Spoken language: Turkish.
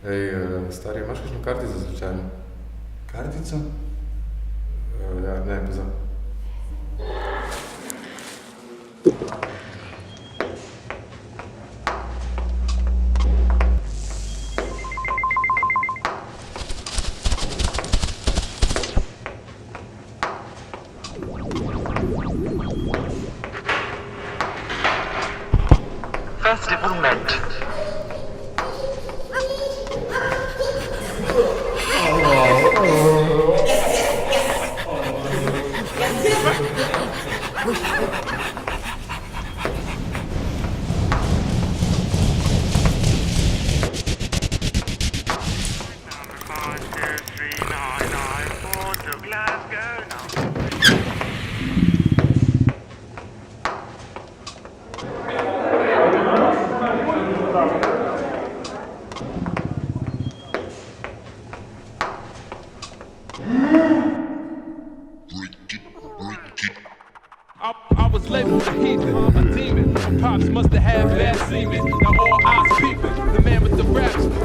Stari, imaš kakšno kartico za slučajno? Kartico? Ja, ne, pozor. Festival MENT. I was labeled a heathen, a demon. Pops must have had bad semen. Now all eyes peeping. The man with the raps